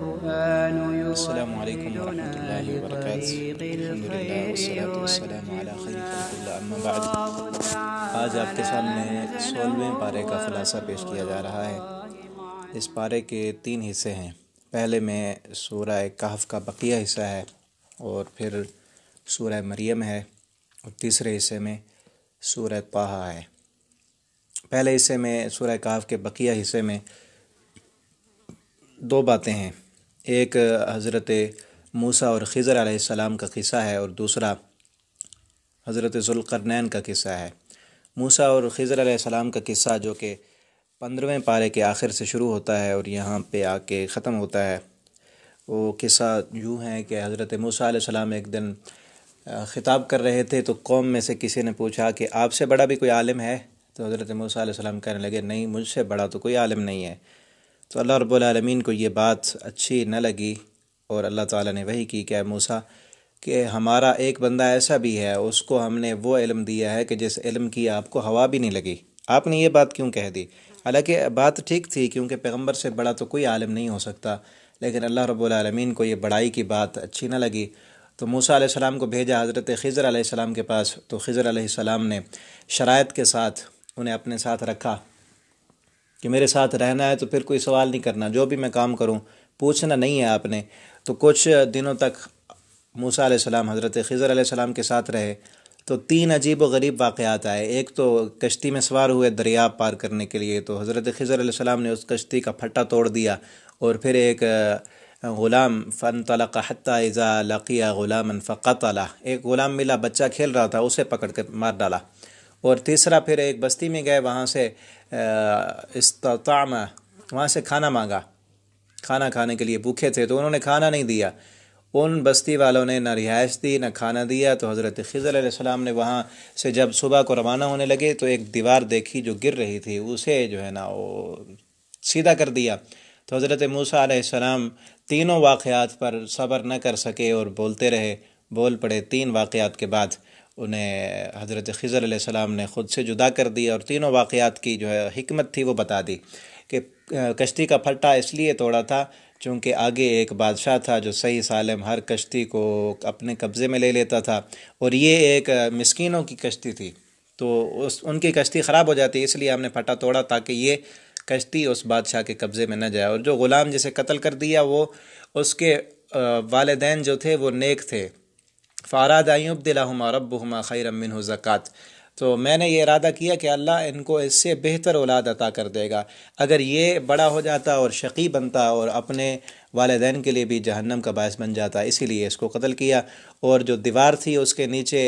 السلام علیکم ورحمۃ اللہ وبرکاتہ۔ الحمدللہ والصلاۃ والسلام علی خیر خلق اللہ، اما بعد۔ آج آپ کے سامنے 16ویں پارے کا خلاصہ پیش کیا جا رہا ہے۔ اس پارے کے 3 حصے ہیں۔ پہلے میں سورہ کہف کا بقیہ حصہ ہے، اور پھر سورہ مریم ہے، اور تیسرے حصے میں سورہ طٰہٰ ہے۔ پہلے حصے میں سورہ کہف کے بقیہ حصے میں 2 باتیں ہیں۔ ایک حضرت موسیٰ اور خضر علیہ السلام کا قصہ ہے، اور دوسرا حضرت ذوالقرنین کا قصہ ہے۔ موسیٰ اور خضر علیہ السلام کا قصہ جو کہ 15ویں پارے کے آخر سے شروع ہوتا ہے اور یہاں پہ آ کے ختم ہوتا ہے، وہ قصہ یوں ہے کہ حضرت موسیٰ علیہ السلام ایک دن خطاب کر رہے تھے، تو قوم میں سے کسی نے پوچھا کہ آپ سے بڑا بھی کوئی عالم ہے؟ تو حضرت موسیٰ علیہ السلام کہنے لگے، نہیں، مجھ سے بڑا تو کوئی عالم نہیں ہے۔ تو اللہ رب العالمین کو یہ بات اچھی نہ لگی، اور اللہ تعالیٰ نے وحی کی کہ اے موسیٰ، کہ ہمارا ایک بندہ ایسا بھی ہے، اس کو ہم نے وہ علم دیا ہے کہ جس علم کی آپ کو ہوا بھی نہیں لگی، آپ نے یہ بات کیوں کہہ دی؟ حالانکہ بات ٹھیک تھی، کیونکہ پیغمبر سے بڑا تو کوئی عالم نہیں ہو سکتا، لیکن اللہ رب العالمین کو یہ بڑائی کی بات اچھی نہ لگی۔ تو موسیٰ علیہ السلام کو بھیجا حضرت خضر علیہ السلام کے پاس، تو خضر علیہ السلام نے شرائط کے ساتھ انہیں اپنے ساتھ رکھا کہ میرے ساتھ رہنا ہے تو پھر کوئی سوال نہیں کرنا، جو بھی میں کام کروں پوچھنا نہیں ہے آپ نے۔ تو کچھ دنوں تک موسیٰ علیہ السلام حضرت خضر علیہ السلام کے ساتھ رہے، تو 3 عجیب و غریب واقعات آئے۔ ایک تو کشتی میں سوار ہوئے دریا پار کرنے کے لیے، تو حضرت خضر علیہ السلام نے اس کشتی کا پھٹا توڑ دیا، اور پھر ایک غلام فانطلق حتی اذا لقی غلاما فقتلہ، ایک غلام ملا، بچہ کھیل رہا تھا، اسے پکڑ کر مار ڈالا۔ اور تیسرا پھر ایک بستی میں گئے، وہاں سے استطعم، وہاں سے کھانا مانگا، کھانا کھانے کے لیے بھوکے تھے، تو انہوں نے کھانا نہیں دیا، ان بستی والوں نے نہ رہائش دی نہ کھانا دیا۔ تو حضرت خضر علیہ السلام نے وہاں سے جب صبح کو روانہ ہونے لگے تو ایک دیوار دیکھی جو گر رہی تھی، اسے جو ہے نا وہ سیدھا کر دیا۔ تو حضرت موسیٰ علیہ السلام تینوں واقعات پر صبر نہ کر سکے اور بولتے رہے، بول پڑے۔ 3 واقعات کے بعد انہیں حضرت خضر علیہ السلام نے خود سے جدا کر دیا، اور تینوں واقعات کی جو ہے حکمت تھی وہ بتا دی کہ کشتی کا پھٹا اس لیے توڑا تھا چونکہ آگے ایک بادشاہ تھا جو صحیح سالم ہر کشتی کو اپنے قبضے میں لے لیتا تھا، اور یہ ایک مسکینوں کی کشتی تھی، تو ان کی کشتی خراب ہو جاتی، اس لیے ہم نے پھٹا توڑا تاکہ یہ کشتی اس بادشاہ کے قبضے میں نہ جائے۔ اور جو غلام جسے قتل کر دیا، وہ اس کے والدین جو تھے وہ نیک تھے، فاراد ان یبدلہما ربہما خیرا منہ زکوٰۃ، تو میں نے یہ ارادہ کیا کہ اللہ ان کو اس سے بہتر اولاد عطا کر دے گا۔ اگر یہ بڑا ہو جاتا اور شقی بنتا اور اپنے والدین کے لیے بھی جہنم کا باعث بن جاتا، اسی لیے اس کو قتل کیا۔ اور جو دیوار تھی اس کے نیچے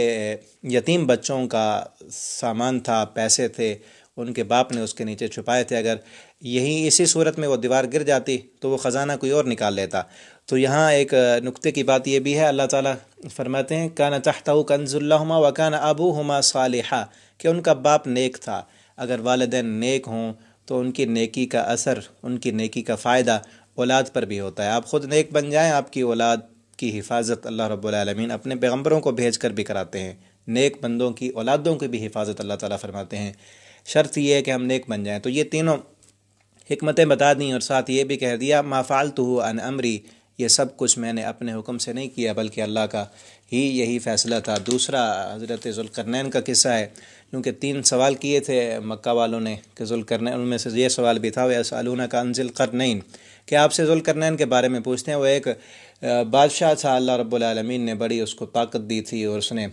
یتیم بچوں کا سامان تھا، پیسے تھے، ان کے باپ نے اس کے نیچے چھپائے تھے، اگر اسی صورت میں وہ دیوار گر جاتی تو وہ خزانہ کوئی اور نکال لیتا۔ تو یہاں ایک نقطے کی بات یہ بھی ہے، اللہ تعالیٰ فرماتے ہیں کان تحتہ کنز لہما وکان ابوہما صالحا، کہ ان کا باپ نیک تھا۔ اگر والدین نیک ہوں تو ان کی نیکی کا اثر، ان کی نیکی کا فائدہ اولاد پر بھی ہوتا ہے۔ آپ خود نیک بن جائیں، آپ کی اولاد کی حفاظت اللہ رب العالمین اپنے پیغمبروں کو بھیج کر بھی کراتے ہیں۔ نیک بندوں کی اولادوں کی بھی حفاظت اللہ تعالیٰ فرماتے ہیں، شرط یہ ہے کہ ہم نیک بن جائیں۔ تو یہ تینوں حکمتیں بتا دیں، اور ساتھ یہ بھی کہہ دیا ما فعلتہ عن امری، یہ سب کچھ میں نے اپنے حکم سے نہیں کیا بلکہ اللہ کا ہی یہی فیصلہ تھا۔ دوسرا حضرت ذوالقرنین کا قصہ ہے، کیونکہ 3 سوال کیے تھے مکہ والوں نے کہ ذوالقرنین، ان میں سے یہ سوال بھی تھا وَيَسْأَلُونَكَ عَنْ ذِي الْقَرْنَيْنِ، کہ آپ سے ذوالقرنین کے بارے میں پوچھتے ہیں۔ وہ ایک بادشاہ تھا، اللہ رب العالمین نے بڑی اس کو طاقت دی تھی، اور اس نے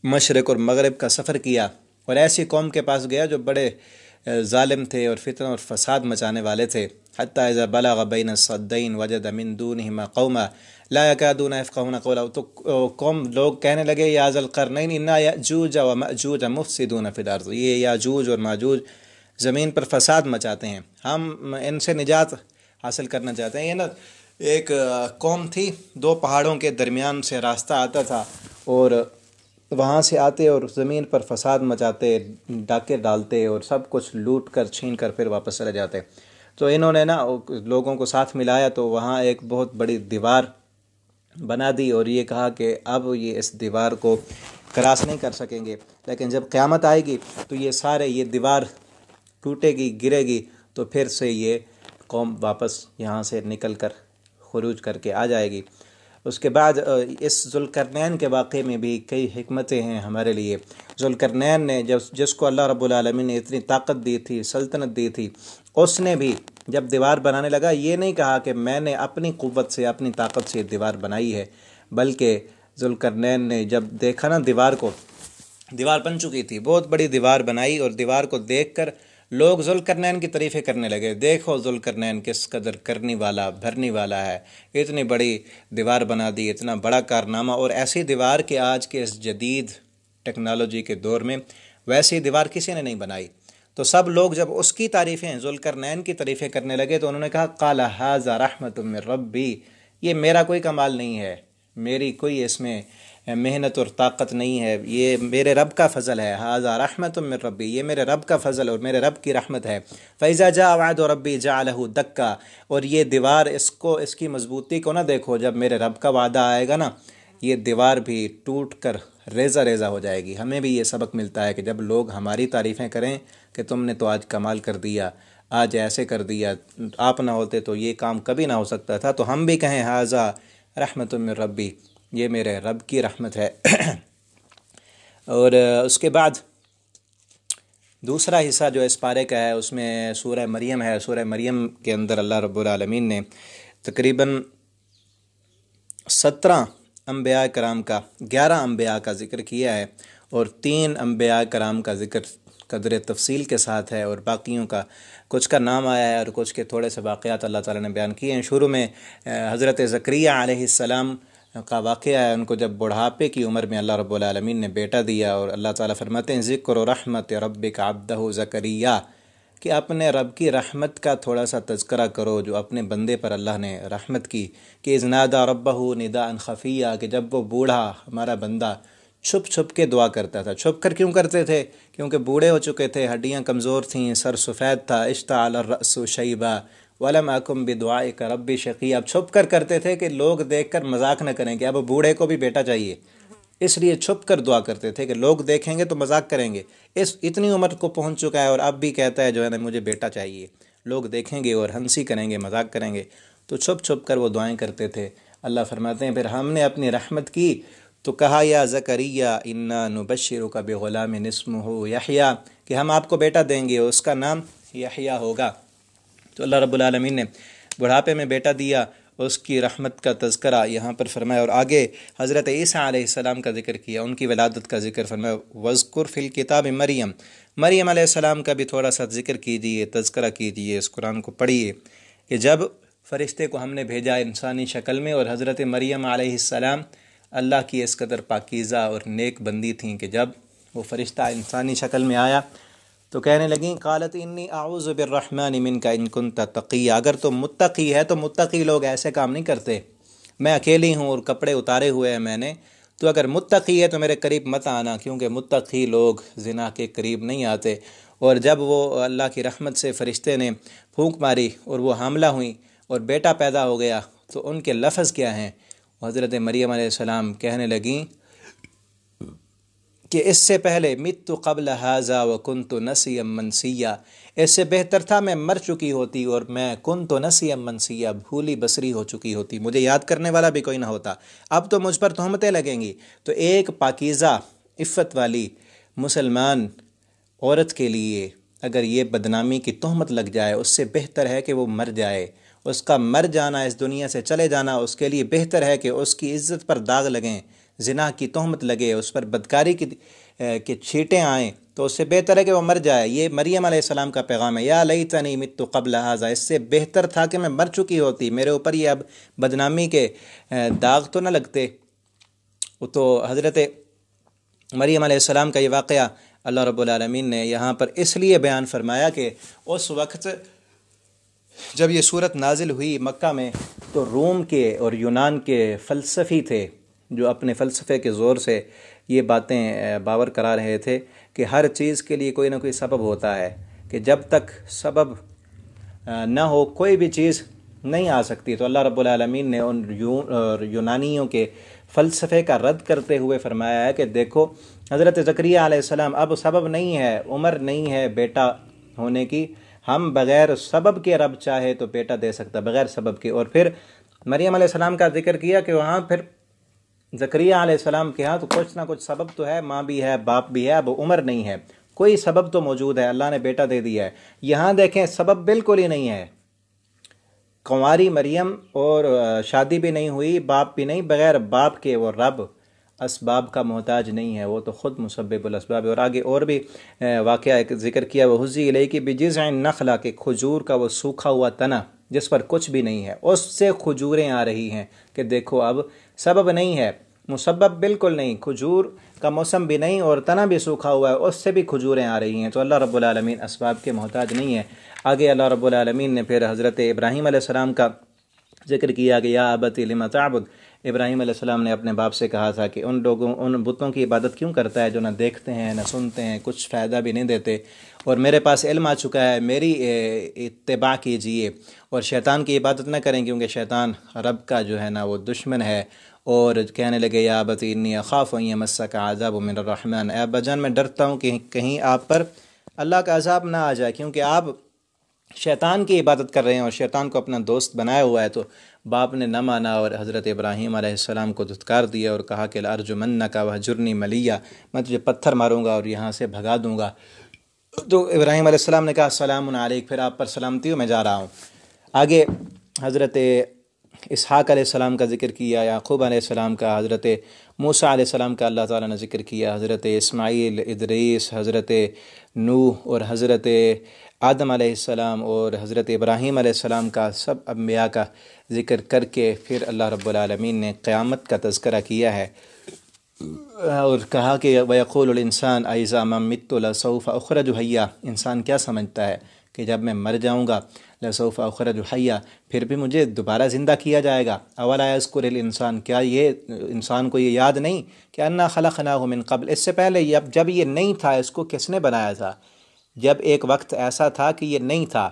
مشرق اور مغرب کا سفر کیا، اور ایسی قوم کے پاس گیا جو بڑے ظالم تھے اور فتنہ اور فساد مچانے والے تھے۔ حتی اذا بلغ بین الصدین وجد من دونہما قوما لا یکادون یفقہون قولا، تو قوم لوگ کہنے لگے یا ذا القرنین ان یأجوج ومأجوج مفسدون فی الارض، یہ یاجوج اور ماجوج زمین پر فساد مچاتے ہیں، ہم ان سے نجات حاصل کرنا چاہتے ہیں۔ یہ نا ایک قوم تھی، 2 پہاڑوں کے درمیان سے راستہ آتا تھا، اور وہاں سے آتے اور زمین پر فساد مچاتے، ڈاکے ڈالتے اور سب کچھ لوٹ کر چھین کر پھر واپس چلے جاتے۔ تو انہوں نے نا لوگوں کو ساتھ ملایا، تو وہاں ایک بہت بڑی دیوار بنا دی، اور یہ کہا کہ اب یہ اس دیوار کو کراس نہیں کر سکیں گے، لیکن جب قیامت آئے گی تو یہ دیوار ٹوٹے گی، گرے گی، تو پھر سے یہ قوم واپس یہاں سے نکل کر خروج کر کے آ جائے گی۔ اس کے بعد اس ذوالقرنین کے واقعے میں بھی کئی حکمتیں ہیں ہمارے لیے۔ ذوالقرنین نے جس کو اللہ رب العالمین نے اتنی طاقت دی تھی، سلطنت دی تھی، اس نے بھی جب دیوار بنانے لگا یہ نہیں کہا کہ میں نے اپنی قوت سے، اپنی طاقت سے دیوار بنائی ہے، بلکہ ذوالقرنین نے جب دیکھا نا دیوار کو، دیوار بن چکی تھی، بہت بڑی دیوار بنائی، اور دیوار کو دیکھ کر لوگ ذوالقرنین کی تعریفیں کرنے لگے، دیکھو ذوالقرنین کس قدر کرنے والا، بھرنے والا ہے، اتنی بڑی دیوار بنا دی، اتنا بڑا کارنامہ، اور ایسی دیوار کہ آج کے اس جدید ٹیکنالوجی کے دور میں ویسی دیوار کسی نے نہیں بنائی۔ تو سب لوگ جب اس کی تعریفیں، ذوالقرنین کی تعریفیں کرنے لگے تو انہوں نے کہا قال ھذا رحمۃ من ربی، یہ میرا کوئی کمال نہیں ہے، میری کوئی اس میں محنت اور طاقت نہیں ہے، یہ میرے رب کا فضل ہے، ھذا رحمۃ من ربی، یہ میرے رب کا فضل اور میرے رب کی رحمت ہے۔ فاذا جاء وعد ربی جعلہ دکا، اور یہ دیوار اس کی مضبوطی کو نہ دیکھو، جب میرے رب کا وعدہ آئے گا نا یہ دیوار بھی ٹوٹ کر ریزہ ریزہ ہو جائے گی۔ ہمیں بھی یہ سبق ملتا ہے کہ جب لوگ ہماری تعریفیں کریں کہ تم نے تو آج کمال کر دیا، آج ایسے کر دیا، آپ نہ ہوتے تو یہ کام کبھی نہ ہو سکتا تھا، تو ہم بھی کہیں ھذا رحمۃ من ربی، یہ میرے رب کی رحمت ہے۔ اور اس کے بعد دوسرا حصہ جو اس پارے کا ہے اس میں سورہ مریم ہے۔ سورہ مریم کے اندر اللہ رب العالمین نے تقریباً 17 انبیاء کرام کا، 11 انبیاء کا ذکر کیا ہے، اور 3 انبیاء کرام کا ذکر قدر تفصیل کے ساتھ ہے، اور باقیوں کا کچھ کا نام آیا ہے اور کچھ کے تھوڑے سے واقعات اللہ تعالیٰ نے بیان کیے ہیں۔ شروع میں حضرت زکریہ علیہ السلام کا واقعہ ہے، ان کو جب بڑھاپے کی عمر میں اللہ رب العالمین نے بیٹا دیا، اور اللہ تعالیٰ فرماتے ہیں ذکر و رحمت ربک عبدہ زکریا، کہ اپنے رب کی رحمت کا تھوڑا سا تذکرہ کرو جو اپنے بندے پر اللہ نے رحمت کی، کہ اذ نادى ربہ نداء خفیہ، کہ جب وہ بوڑھا ہمارا بندہ چھپ چھپ کے دعا کرتا تھا۔ چھپ کر کیوں کرتے تھے؟ کیونکہ بوڑھے ہو چکے تھے، ہڈیاں کمزور تھیں، سر سفید تھا، اشتعل الرأس شیبا ولم اکن بدعائک ربی شقیا۔ اب چھپ کر کرتے تھے کہ لوگ دیکھ کر مذاق نہ کریں کہ اب بوڑھے کو بھی بیٹا چاہیے، اس لیے چھپ کر دعا کرتے تھے کہ لوگ دیکھیں گے تو مذاق کریں گے، اتنی عمر کو پہنچ چکا ہے اور اب بھی کہتا ہے جو ہے نا مجھے بیٹا چاہیے، لوگ دیکھیں گے اور ہنسی کریں گے، مذاق کریں گے، تو چھپ چھپ کر وہ دعائیں کرتے تھے۔ اللہ فرماتے ہیں پھر ہم نے اپنی رحمت کی تو کہا یا زکریا انا نبشرک بغلام اسمہ یحییٰ، کہ ہم آپ کو بیٹا دیں گے، اس کا نام یحییٰ ہوگا۔ تو اللہ رب العالمین نے بڑھاپے میں بیٹا دیا، اس کی رحمت کا تذکرہ یہاں پر فرمایا، اور آگے حضرت عیسیٰ علیہ السلام کا ذکر کیا، ان کی ولادت کا ذکر فرمایا، وَاذْكُرْ فِي الْكِتَابِ مریم علیہ السلام کا بھی تھوڑا سا ذکر کیجیے، تذکرہ کیجیے، اس قرآن کو پڑھیے، کہ جب فرشتے کو ہم نے بھیجا انسانی شکل میں، اور حضرت مریم علیہ السلام اللہ کی اس قدر پاکیزہ اور نیک بندی تھیں کہ جب وہ فرشتہ انسانی شکل میں آیا تو کہنے لگیں قالت انی اعوذ بالرحمن منک ان کنت تقیہ، اگر تو متقی ہے تو متقی لوگ ایسے کام نہیں کرتے، میں اکیلی ہوں اور کپڑے اتارے ہوئے ہیں میں نے، تو اگر متقی ہے تو میرے قریب مت آنا، کیونکہ متقی لوگ زنا کے قریب نہیں آتے۔ اور جب وہ اللہ کی رحمت سے فرشتے نے پھونک ماری اور وہ حاملہ ہوئیں اور بیٹا پیدا ہو گیا تو ان کے لفظ کیا ہیں؟ حضرت مریم علیہ السلام کہنے لگیں کہ اس سے پہلے مت قبل ھذا وکنت نسیا منسیا، اس سے بہتر تھا میں مر چکی ہوتی اور میں کنت نسیا منسیا، بھولی بصری ہو چکی ہوتی، مجھے یاد کرنے والا بھی کوئی نہ ہوتا، اب تو مجھ پر تہمتیں لگیں گی۔ تو ایک پاکیزہ عفت والی مسلمان عورت کے لیے اگر یہ بدنامی کی تہمت لگ جائے، اس سے بہتر ہے کہ وہ مر جائے، اس کا مر جانا، اس دنیا سے چلے جانا اس کے لیے بہتر ہے کہ اس کی عزت پر داغ لگیں، زنا کی تہمت لگے، اس پر بدکاری کی چھینٹیں آئیں، تو اس سے بہتر ہے کہ وہ مر جائے۔ یہ مریم علیہ السلام کا پیغام ہے، یا لیتنی مت قبل ھذا، اس سے بہتر تھا کہ میں مر چکی ہوتی، میرے اوپر یہ اب بدنامی کے داغ تو نہ لگتے۔ تو حضرت مریم علیہ السلام کا یہ واقعہ اللہ رب العالمین نے یہاں پر اس لیے بیان فرمایا کہ اس وقت جب یہ صورت نازل ہوئی مکہ میں تو روم کے اور یونان کے فلسفی تھے جو اپنے فلسفے کے زور سے یہ باتیں باور کرا رہے تھے کہ ہر چیز کے لیے کوئی نہ کوئی سبب ہوتا ہے، کہ جب تک سبب نہ ہو کوئی بھی چیز نہیں آ سکتی۔ تو اللہ رب العالمین نے ان یونانیوں کے فلسفے کا رد کرتے ہوئے فرمایا ہے کہ دیکھو حضرت زکریا علیہ السلام اب سبب نہیں ہے، عمر نہیں ہے بیٹا ہونے کی، ہم بغیر سبب کے رب چاہے تو بیٹا دے سکتا بغیر سبب کے۔ اور پھر مریم علیہ السلام کا ذکر کیا کہ وہاں پھر زکریا علیہ السلام کے ہاں تو کچھ نہ کچھ سبب تو ہے، ماں بھی ہے، باپ بھی ہے، اب عمر نہیں ہے، کوئی سبب تو موجود ہے، اللہ نے بیٹا دے دیا ہے۔ یہاں دیکھیں سبب بالکل ہی نہیں ہے، کنواری مریم اور شادی بھی نہیں ہوئی، باپ بھی نہیں، بغیر باپ کے وہ رب اسباب کا محتاج نہیں ہے، وہ تو خود مسبب الاسباب ہے۔ اور آگے اور بھی واقعہ ایک ذکر کیا، وہ حزی الیک بجذع النخلہ کہ کھجور کا وہ سوکھا ہوا تنا جس پر کچھ بھی نہیں ہے، اس سے کھجوریں آ رہی ہیں کہ دیکھو اب سبب نہیں ہے، مسبب بالکل نہیں، کھجور کا موسم بھی نہیں اور تنا بھی سوکھا ہوا ہے، اس سے بھی کھجوریں آ رہی ہیں۔ تو اللہ رب العالمین اسباب کے محتاج نہیں ہے۔ آگے اللہ رب العالمین نے پھر حضرت ابراہیم علیہ السلام کا ذکر کیا کہ یا ابت لم تعبد، ابراہیم علیہ السلام نے اپنے باپ سے کہا تھا کہ ان بتوں کی عبادت کیوں کرتا ہے جو نہ دیکھتے ہیں نہ سنتے ہیں، کچھ فائدہ بھی نہیں دیتے، اور میرے پاس علم آ چکا ہے، میری اتباع کیجئے اور شیطان کی عبادت نہ کریں کیونکہ شیطان رب کا جو ہے نا وہ دشمن ہے۔ اور کہنے لگے یا ابت انی اخاف ان یمسک عذاب من الرحمن، اے ابا جان میں ڈرتا ہوں کہ کہیں آپ پر اللہ کا عذاب نہ آ جائے، کیونکہ آپ شیطان کی عبادت کر رہے ہیں اور شیطان کو اپنا دوست بنایا ہوا ہے۔ تو باپ نے نہ مانا اور حضرت ابراہیم علیہ السلام کو دھتکار دیا اور کہا کہ لارجمنک وہجرنی ملیہ، میں تجھے پتھر ماروں گا اور یہاں سے بھگا دوں گا۔ تو ابراہیم علیہ السلام نے کہا السلام علیک، پھر آپ پر سلامتی ہو، میں جا رہا ہوں۔ آگے حضرت اسحاق علیہ السلام کا ذکر کیا، یعقوب علیہ السلام کا، حضرت موسیٰ علیہ السلام کا اللہ تعالیٰ نے ذکر کیا، حضرت اسماعیل، ادریس، حضرت نوح اور حضرت آدم علیہ السلام اور حضرت ابراہیم علیہ السلام کا، سب انبیاء کا ذکر کر کے پھر اللہ رب العالمین نے قیامت کا تذکرہ کیا ہے اور کہا کہ وَيَقُولُ الْإِنسَانُ أَإِذَا مَا مِتُّ لَسَوْفَ أُخْرَجُ حَيًّا، انسان کیا سمجھتا ہے کہ جب میں مر جاؤں گا لَسَوْفَ أُخْرَجُ حَيًّا پھر بھی مجھے دوبارہ زندہ کیا جائے گا۔ أَوَلَا يَذْكُرُ الْإِنسَانُ، کیا یہ انسان کو یہ یاد نہیں کہ أَنَّا خَلَقْنَاهُ مِن قبل، اس سے پہلے جب یہ نہیں تھا اس کو کس نے بنایا تھا؟ جب ایک وقت ایسا تھا کہ یہ نہیں تھا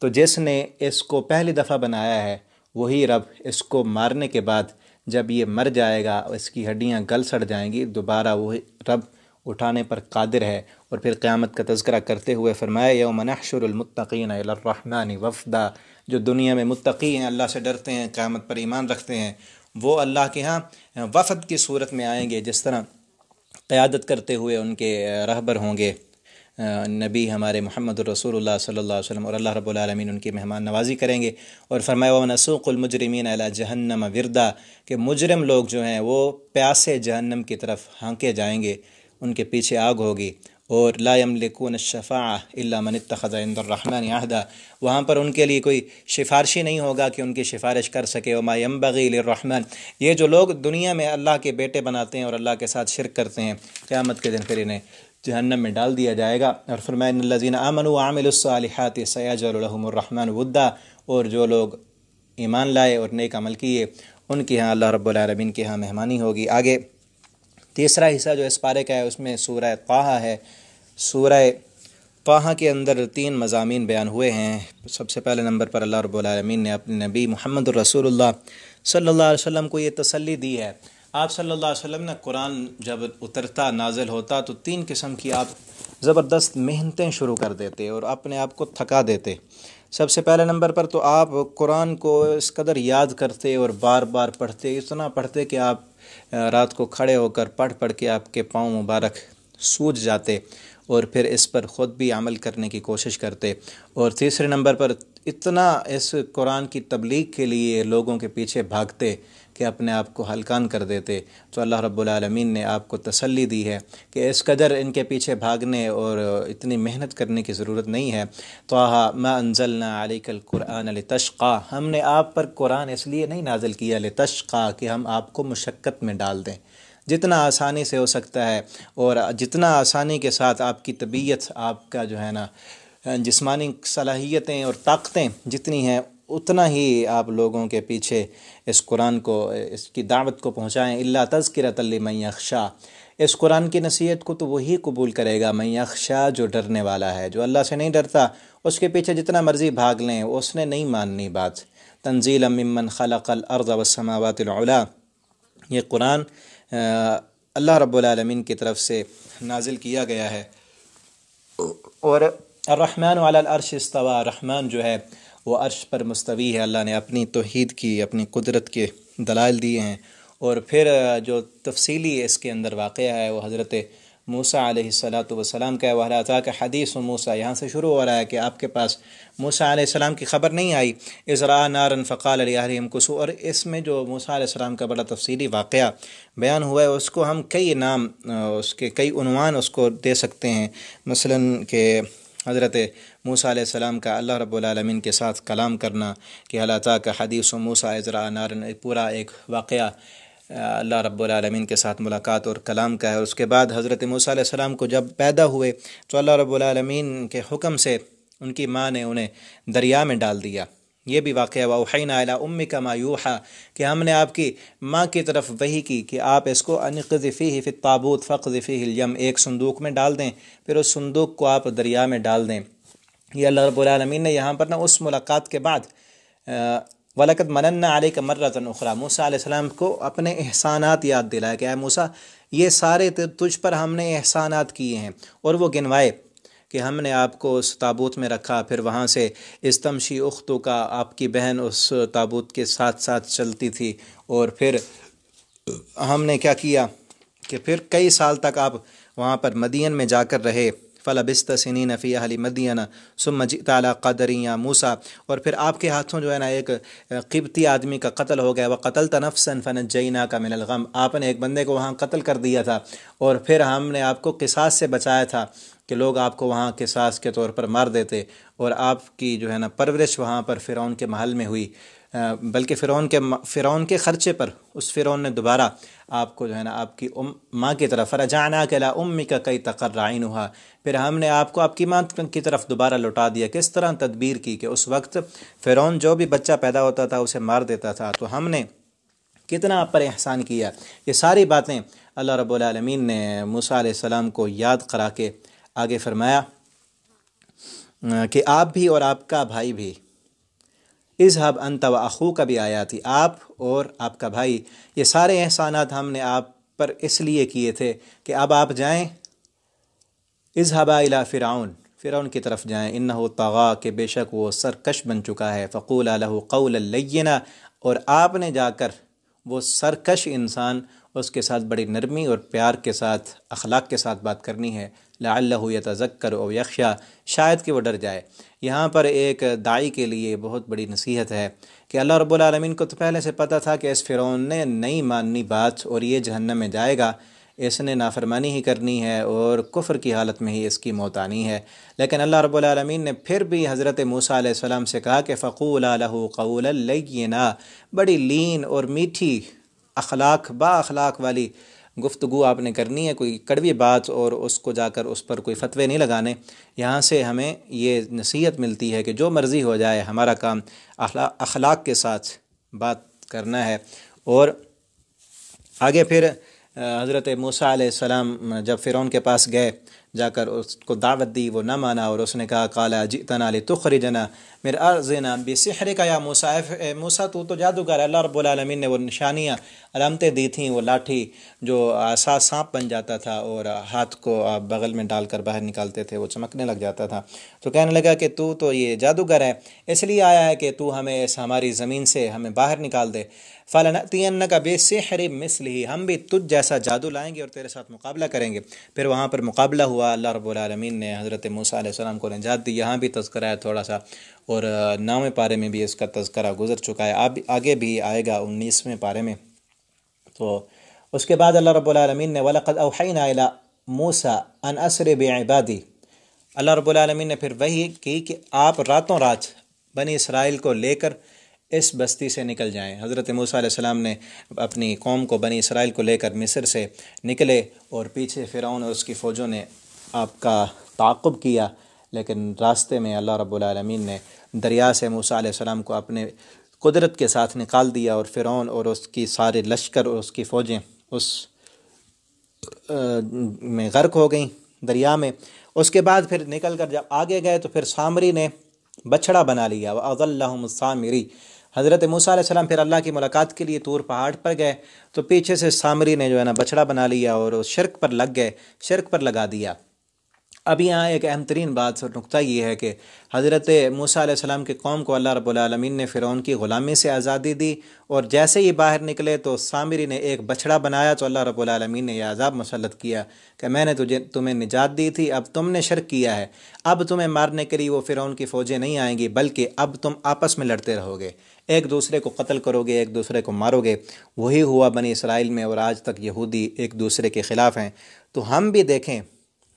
تو جس نے اس کو پہلی دفعہ بنایا ہے وہی رب اس کو مارنے کے بعد جب یہ مر جائے گا اس کی ہڈیاں گل سڑ جائیں گی، دوبارہ وہی رب اٹھانے پر قادر ہے۔ اور پھر قیامت کا تذکرہ کرتے ہوئے فرمایا یوم نحشر المتقین الی الرحمن وفدا، جو دنیا میں متقی ہیں، اللہ سے ڈرتے ہیں، قیامت پر ایمان رکھتے ہیں، وہ اللہ کے ہاں وفد کی صورت میں آئیں گے، جس طرح قیادت کرتے ہوئے ان کے رہبر ہوں گے نبی ہمارے محمد الرسول اللہ صلی اللہ علیہ وسلم، اور اللہ رب العالمین ان کی مہمان نوازی کریں گے۔ اور فرمایا وَنَسُوقُ الْمُجْرِمِينَ إِلَى جَهَنَّمَ وِرْدًا، کہ مجرم لوگ جو ہیں وہ پیاسے جہنم کی طرف ہانکے جائیں گے، ان کے پیچھے آگ ہوگی۔ اور لا يملكون الشفاعة الا من اتخذ عند الرحمن عهدا، وہاں پر ان کے لیے کوئی سفارشی نہیں ہوگا کہ ان کی سفارش کر سکے۔ وما ينبغي للرحمن، یہ جو لوگ دنیا میں اللہ کے بیٹے بناتے ہیں اور اللہ کے ساتھ شرک کرتے ہیں، قیامت کے دن پھر انہیں جہنم میں ڈال دیا جائے گا۔ اور فرمایا ان الذين آمنوا وعملوا الصالحات سيجعل لهم الرحمن ودا، اور جو لوگ ایمان لائے اور نیک عمل کیے ان کے ہاں اللہ رب العالمین کے ہاں مہمانی ہوگی۔ آگے تیسرا حصہ جو اس پارے کا ہے اس میں سورہ طٰہٰ ہے۔ سورہ طٰہٰ کے اندر 3 مضامین بیان ہوئے ہیں۔ سب سے پہلے نمبر پر اللہ رب العالمین نے اپنے نبی محمد الرسول اللہ صلی اللہ علیہ وسلم کو یہ تسلی دی ہے۔ آپ صلی اللہ علیہ وسلم نے قرآن جب اترتا نازل ہوتا تو 3 قسم کی آپ زبردست محنتیں شروع کر دیتے اور اپنے آپ کو تھکا دیتے۔ سب سے پہلے نمبر پر تو آپ قرآن کو اس قدر یاد کرتے اور بار بار پڑھتے، اتنا پڑھتے کہ آپ رات کو کھڑے ہو کر پڑھ کے آپ کے پاؤں مبارک سوج جاتے اور پھر اس پر خود بھی عمل کرنے کی کوشش کرتے۔ اور تیسرے نمبر پر اتنا اس قرآن کی تبلیغ کے لیے لوگوں کے پیچھے بھاگتے کہ اپنے آپ کو ہلکان کر دیتے۔ تو اللہ رب العالمین نے آپ کو تسلی دی ہے کہ اس قدر ان کے پیچھے بھاگنے اور اتنی محنت کرنے کی ضرورت نہیں ہے۔ طٰہٰ ما انزلنا علیک القرآن لتشقیٰ، ہم نے آپ پر قرآن اس لیے نہیں نازل کیا لتشقیٰ کہ ہم آپ کو مشقت میں ڈال دیں، جتنا آسانی سے ہو سکتا ہے اور جتنا آسانی کے ساتھ آپ کی طبیعت، آپ کا جو ہے نا جسمانی صلاحیتیں اور طاقتیں جتنی ہیں اتنا ہی آپ لوگوں کے پیچھے اس قرآن کو، اس کی دعوت کو پہنچائیں۔ الا تذکرۃ لمن یخشیٰ، اس قرآن کی نصیحت کو تو وہی قبول کرے گا من یخشیٰ، جو ڈرنے والا ہے۔ جو اللہ سے نہیں ڈرتا اس کے پیچھے جتنا مرضی بھاگ لیں اس نے نہیں ماننی بات۔ تنزیلا ممن خلق الارض والسماوات العلی، یہ قرآن اللہ رب العالمین کی طرف سے نازل کیا گیا ہے اور الرحمن علی العرش استوى، رحمان جو ہے وہ عرش پر مستوی ہے۔ اللہ نے اپنی توحید کی، اپنی قدرت کے دلائل دیے ہیں، اور پھر جو تفصیلی اس کے اندر واقعہ ہے وہ حضرت موسیٰ علیہ السلام کا ہے۔ وَهَلْ أَتَاكَ حَدِيثُ موسیٰ، یہاں سے شروع ہو رہا ہے کہ آپ کے پاس موسیٰ علیہ السلام کی خبر نہیں آئی۔ إِذْ رَأَىٰ نَارًا فَقَالَ لِأَهْلِهِمْ كُثُوا، اور اس میں جو موسیٰ علیہ السلام کا بڑا تفصیلی واقعہ بیان ہوا ہے، اس کو ہم کئی نام، اس کے کئی عنوان اس کو دے سکتے ہیں، مثلاً کہ حضرت موسیٰ علیہ السلام کا اللہ رب العالمین کے ساتھ کلام کرنا، کہ هَلْ أَتَاكَ حَدِيثُ موسیٰ إِذْ رَأَىٰ نَارًا، پورا ایک واقعہ اللہ رب العالمین کے ساتھ ملاقات اور کلام کا ہے۔ اور اس کے بعد حضرت موسیٰ علیہ السلام کو جب پیدا ہوئے تو اللہ رب العالمین کے حکم سے ان کی ماں نے انہیں دریا میں ڈال دیا، یہ بھی واقعہ۔ وَأَوْحَيْنَا إِلَىٰ أُمِّكَ مَا يُوحَىٰ، کہ ہم نے آپ کی ماں کی طرف وحی کی کہ آپ اس کو أَنِ اقْذِفِيهِ فِي التَّابُوتِ فَاقْذِفِيهِ الْيَمَّ، ایک صندوق میں ڈال دیں، پھر اس صندوق کو آپ دریا میں ڈال دیں۔ یہ اللہ رب العالمین نے یہاں پر اس ملاقات کے بعد وَلَقَدْ مَنَنَّا عَلَيْكَ مَرَّةً أُخْرَىٰ، موسیٰ علیہ السلام کو اپنے احسانات یاد دلائے کہ اے موسیٰ یہ سارے تجھ پر ہم نے احسانات کیے ہیں، اور وہ گنوائے کہ ہم نے آپ کو اس تابوت میں رکھا، پھر وہاں سے استمشی اختو کا، آپ کی بہن اس تابوت کے ساتھ ساتھ چلتی تھی، اور پھر ہم نے کیا کیا کہ پھر کئی سال تک آپ وہاں پر مدین میں جا کر رہے۔ فَلَبِثْتَ سِنِينَ فِي أَهْلِ مَدْيَنَ ثُمَّ جِئْتَ عَلَىٰ قَدْرٍ يَا موسیٰ، اور پھر آپ کے ہاتھوں جو ہے نا ایک قبطی آدمی کا قتل ہو گیا۔ وَقَتَلْتَ نَفْسًا فَنَجَّيْنَاكَ مِنَ الْغَمِّ، آپ نے ایک بندے کو وہاں قتل کر دیا تھا، اور پھر ہم نے آپ کو قصاص سے بچایا تھا کہ لوگ آپ کو وہاں قصاص کے طور پر مار دیتے، اور آپ کی جو ہے نا پرورش وہاں پر فرعون کے محل میں ہوئی، بلکہ فرعون کے خرچے پر اس فرعون نے دوبارہ آپ کو جو ہے نا آپ کی ماں کی طرف فَرَجَعْنَاكَ إِلَىٰ أُمِّكَ كَيْ تَقَرَّ عَيْنُهَا، پھر ہم نے آپ کو آپ کی ماں کی طرف دوبارہ لوٹا دیا۔ کس طرح تدبیر کی کہ اس وقت فرعون جو بھی بچہ پیدا ہوتا تھا اسے مار دیتا تھا، تو ہم نے کتنا آپ پر احسان کیا۔ یہ ساری باتیں اللہ رب العالمین نے موسیٰ علیہ السلام کو یاد کرا کے آگے فرمایا کہ آپ بھی اور آپ کا بھائی بھی، اذهب انت واخوک بھی آیا تھی، آپ اور آپ کا بھائی، یہ سارے احسانات ہم نے آپ پر اس لیے کیے تھے کہ اب آپ جائیں، اذهبا الى فرعون کی طرف جائیں، انه طغى، کہ بے شک وہ سرکش بن چکا ہے، فقولا له قولا لینا، اور آپ نے جا کر وہ سرکش انسان اس کے ساتھ بڑی نرمی اور پیار کے ساتھ، اخلاق کے ساتھ بات کرنی ہے، لعلہ یتذکر او یخشی، شاید کہ وہ ڈر جائے۔ یہاں پر ایک داعی کے لیے بہت بڑی نصیحت ہے کہ اللہ رب العالمین کو تو پہلے سے پتہ تھا کہ اس فرعون نے نہیں ماننی بات، اور یہ جہنم میں جائے گا، اس نے نافرمانی ہی کرنی ہے، اور کفر کی حالت میں ہی اس کی موت آنی ہے، لیکن اللہ رب العالمین نے پھر بھی حضرت موسیٰ علیہ السلام سے کہا کہ فقولا له قولا لینا، بڑی لین اور میٹھی اخلاق، با اخلاق والی گفتگو آپ نے کرنی ہے، کوئی کڑوی بات اور اس کو جا کر اس پر کوئی فتوے نہیں لگانے۔ یہاں سے ہمیں یہ نصیحت ملتی ہے کہ جو مرضی ہو جائے، ہمارا کام اخلاق کے ساتھ بات کرنا ہے۔ اور آگے پھر حضرت موسیٰ علیہ السلام جب فرعون کے پاس گئے، جا کر اس کو دعوت دی، وہ نہ مانا، اور اس نے کہا قال جئتنا لتخرجنا من ارضنا بسحرک یا موسیٰ، اے موسیٰ تو جادوگر ہے۔ اللہ رب العالمین نے وہ نشانیاں، علامتیں دی تھیں، وہ لاٹھی جو عصا سانپ بن جاتا تھا اور ہاتھ کو آپ بغل میں ڈال کر باہر نکالتے تھے، وہ چمکنے لگ جاتا تھا، تو کہنے لگا کہ تو یہ جادوگر ہے، اس لیے آیا ہے کہ تو ہمیں اس ہماری زمین سے ہمیں باہر نکال دے۔ فَلَنَأْتِيَنَّكَ بِسِحْرٍ مِّثْلِهِ، ہم بھی تجھ جیسا جادو لائیں گے اور تیرے ساتھ مقابلہ کریں گے۔ پھر وہاں پر مقابلہ ہوا، اللہ رب العالمین نے حضرت موسیٰ علیہ السلام کو نجات دی۔ یہاں بھی تذکرہ ہے تھوڑا سا، اور 9ویں پارے میں بھی اس کا تذکرہ گزر چکا ہے، آگے بھی آئے گا 19ویں پارے میں۔ تو اس کے بعد اللہ رب العالمین نے وَلَقَدْ أَوْحَيْنَا إِلَىٰ مُوسَىٰ أَنْ أَسْرِ بِعِبَادِي، اللہ رب العالمین نے پھر وحی کی کہ آپ راتوں رات بنی اسرائیل کو لے کر اس بستی سے نکل جائیں۔ حضرت موسیٰ علیہ السلام نے اپنی قوم کو، بنی اسرائیل کو لے کر مصر سے نکلے، اور پیچھے فرعون اور اس کی فوجوں نے آپ کا تعاقب کیا، لیکن راستے میں اللہ رب العالمین نے دریا سے موسیٰ علیہ السلام کو اپنے قدرت کے ساتھ نکال دیا، اور فرعون اور اس کی سارے لشکر اور اس کی فوجیں اس میں غرق ہو گئیں دریا میں۔ اس کے بعد پھر نکل کر جب آگے گئے تو پھر سامری نے بچھڑا بنا لیا، وَأَضَلَّهُمُ السَّامِرِي، حضرت موسیٰ علیہ السلام پھر اللہ کی ملاقات کے لیے طور پہاڑ پر گئے تو پیچھے سے سامری نے جو ہے نا بچھڑا بنا لیا، اور شرک پر لگ گئے، شرک پر لگا دیا۔ اب یہاں ایک اہم ترین بات اور نقطہ یہ ہے کہ حضرت موسیٰ علیہ السلام کے قوم کو اللہ رب العالمین نے فرعون کی غلامی سے آزادی دی، اور جیسے ہی باہر نکلے تو سامری نے ایک بچھڑا بنایا، تو اللہ رب العالمین نے یہ عذاب مسلط کیا کہ میں نے تمہیں نجات دی تھی، اب تم نے شرک کیا ہے، اب تمہیں مارنے کے لیے وہ فرعون کی فوجیں نہیں آئیں گی، بلکہ اب تم آپس میں لڑتے رہو گے، ایک دوسرے کو قتل کرو گے، ایک دوسرے کو مارو گے۔ وہی ہوا بنی اسرائیل میں، اور آج تک یہودی ایک دوسرے کے خلاف ہیں۔ تو ہم بھی دیکھیں،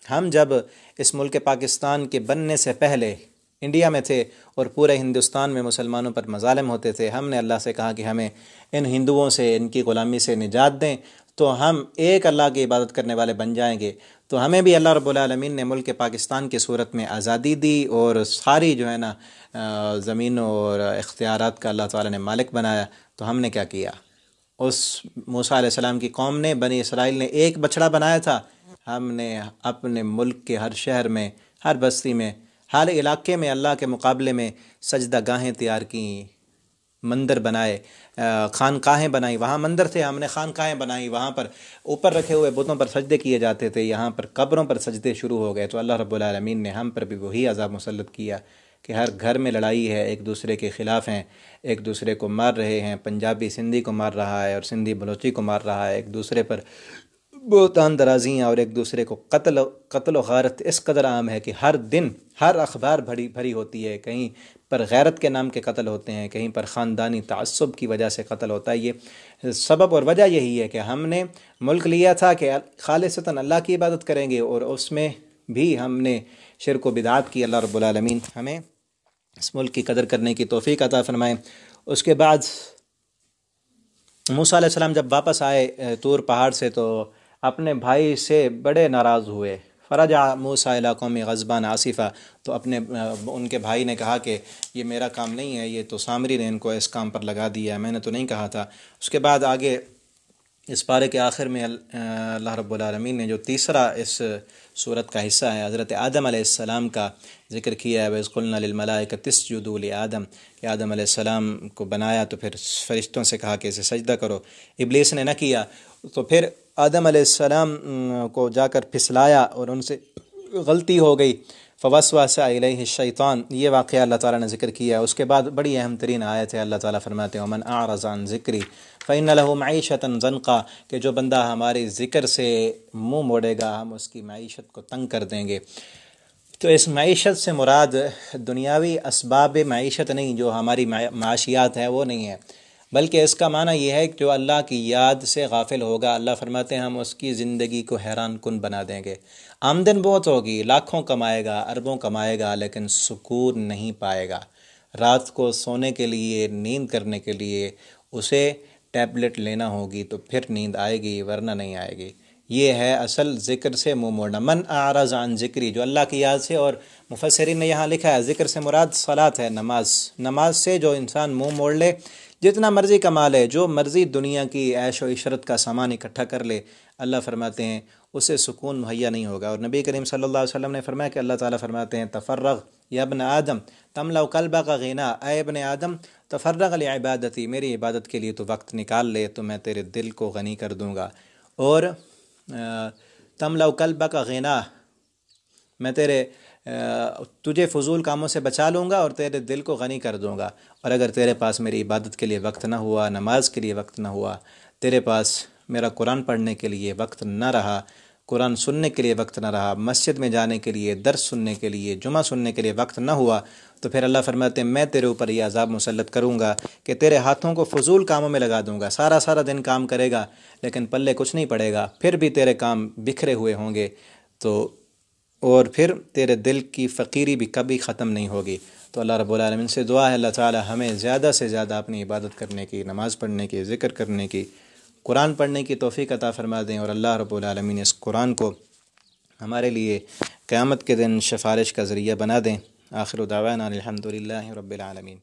ہم جب اس ملک پاکستان کے بننے سے پہلے انڈیا میں تھے اور پورے ہندوستان میں مسلمانوں پر مظالم ہوتے تھے، ہم نے اللہ سے کہا کہ ہمیں ان ہندوؤں سے، ان کی غلامی سے نجات دیں، تو ہم ایک اللہ کی عبادت کرنے والے بن جائیں گے۔ تو ہمیں بھی اللہ رب العالمین نے ملک پاکستان کی صورت میں آزادی دی، اور ساری جو ہے نا زمینوں اور اختیارات کا اللہ تعالیٰ نے مالک بنایا۔ تو ہم نے کیا کیا؟ اس موسیٰ علیہ السلام کی قوم نے، بنی اسرائیل نے ایک بچڑا بنایا تھا، ہم نے اپنے ملک کے ہر شہر میں، ہر بستی میں، ہر علاقے میں اللہ کے مقابلے میں سجدہ گاہیں تیار کیں، مندر بنائے، خانقاہیں بنائیں۔ وہاں مندر تھے، ہم نے خانقاہیں بنائیں، وہاں پر اوپر رکھے ہوئے بتوں پر سجدے کیے جاتے تھے، یہاں پر قبروں پر سجدے شروع ہو گئے۔ تو اللہ رب العالمین نے ہم پر بھی وہی عذاب مسلط کیا کہ ہر گھر میں لڑائی ہے، ایک دوسرے کے خلاف ہیں، ایک دوسرے کو مار رہے ہیں، پنجابی سندھی کو مار رہا ہے اور سندھی بلوچی کو مار رہا ہے، ایک دوسرے پر بہتان درازیاں اور ایک دوسرے کو قتل و غارت اس قدر عام ہے کہ ہر دن ہر اخبار بھری ہوتی ہے، کہیں پر غیرت کے نام کے قتل ہوتے ہیں، کہیں پر خاندانی تعصب کی وجہ سے قتل ہوتا ہے۔ یہ سبب اور وجہ یہی ہے کہ ہم نے ملک لیا تھا کہ خالصتاً اللہ کی عبادت کریں گے، اور اس میں بھی ہم نے شرک و بدعات کی۔ اللہ رب العالمین ہمیں اس ملک کی قدر کرنے کی توفیق عطا فرمائے۔ اس کے بعد موسیٰ علیہ السلام جب واپس آئے طور پہاڑ سے، تو اپنے بھائی سے بڑے ناراض ہوئے۔ فرجع موسیٰ الی قومہ غضبان آسفا، تو ان کے بھائی نے کہا کہ یہ میرا کام نہیں ہے، یہ تو سامری نے ان کو اس کام پر لگا دیا ہے، میں نے تو نہیں کہا تھا۔ اس کے بعد آگے اس پارے کے آخر میں اللہ رب العالمین نے جو تیسرا اس سورت کا حصہ ہے، حضرت آدم علیہ السلام کا ذکر کیا ہے۔ وَإِذْ قُلْنَا لِلْمَلَائِكَةِ اسْجُدُوا لِآدَمَ، کہ آدم علیہ السلام کو بنایا تو پھر فرشتوں سے کہا کہ اسے سجدہ کرو، ابلیس نے نہ کیا، تو پھر آدم علیہ السلام کو جا کر پھسلایا اور ان سے غلطی ہو گئی۔ فوسوس الیہ الشیطان، یہ واقعہ اللہ تعالیٰ نے ذکر کیا۔ اس کے بعد بڑی اہم ترین آیت ہے، اللہ تعالیٰ فرماتے ہیں وَمَنْ أَعْرَضَ عَنْ ذِكْرِي فَإِنَّ لَهُ مَعِيشَةً ضَنْقًا، کہ جو بندہ ہماری ذکر سے منہ موڑے گا، ہم اس کی معیشت کو تنگ کر دیں گے۔ تو اس معیشت سے مراد دنیاوی اسباب معیشت نہیں، جو ہماری معاشیات ہے وہ نہیں ہے، بلکہ اس کا معنی یہ ہے کہ جو اللہ کی یاد سے غافل ہوگا، اللہ فرماتے ہیں ہم اس کی زندگی کو حیران کن بنا دیں گے۔ آمدن بہت ہوگی، لاکھوں کمائے گا، اربوں کمائے گا، لیکن سکون نہیں پائے گا۔ رات کو سونے کے لیے، نیند کرنے کے لیے اسے ٹیبلٹ لینا ہوگی تو پھر نیند آئے گی، ورنہ نہیں آئے گی۔ یہ ہے اصل ذکر سے منہ موڑنا۔ من اعرض عن ذکری، جو اللہ کی یاد سے، اور مفسرین نے یہاں لکھا ہے ذکر سے مراد صلاۃ ہے، نماز سے جو انسان منہ موڑ لے، جتنا مرضی کما لے، جو مرضی دنیا کی عیش و عشرت کا سامان اکٹھا کر لے، اللہ فرماتے ہیں اسے سکون مہیا نہیں ہوگا۔ اور نبی کریم صلی اللہ علیہ وسلم نے فرمایا کہ اللہ تعالیٰ فرماتے ہیں تفرغ یا ابن آدم تملأ قلبک غنا، اے ابن آدم تفرغ لعبادتی، میری عبادت کے لیے تو وقت نکال لے تو میں تیرے دل کو غنی کر دوں گا۔ اور تملأ قلبک غنا، میں تجھے فضول کاموں سے بچا لوں گا اور تیرے دل کو غنی کر دوں گا۔ اور اگر تیرے پاس میری عبادت کے لیے وقت نہ ہوا، نماز کے لیے وقت نہ ہوا، تیرے پاس میرا قرآن پڑھنے کے لیے وقت نہ رہا، قرآن سننے کے لیے وقت نہ رہا، مسجد میں جانے کے لیے، درس سننے کے لیے، جمعہ سننے کے لیے وقت نہ ہوا، تو پھر اللہ فرماتے ہیں میں تیرے اوپر یہ عذاب مسلط کروں گا کہ تیرے ہاتھوں کو فضول کاموں میں لگا دوں گا۔ سارا دن کام کرے گا لیکن پلے کچھ نہیں پڑے گا، پھر بھی تیرے کام بکھرے ہوئے ہوں گے، اور پھر تیرے دل کی فقیری بھی کبھی ختم نہیں ہوگی۔ تو اللہ رب العالمین سے دعا ہے اللہ تعالی ہمیں زیادہ سے زیادہ اپنی عبادت کرنے کی، نماز پڑھنے کی، ذکر کرنے کی، قرآن پڑھنے کی توفیق عطا فرما دیں، اور اللہ رب العالمین اس قرآن کو ہمارے لیے قیامت کے دن سفارش کا ذریعہ بنا دیں۔ آخر دعوانا الحمد للہ رب العالمین۔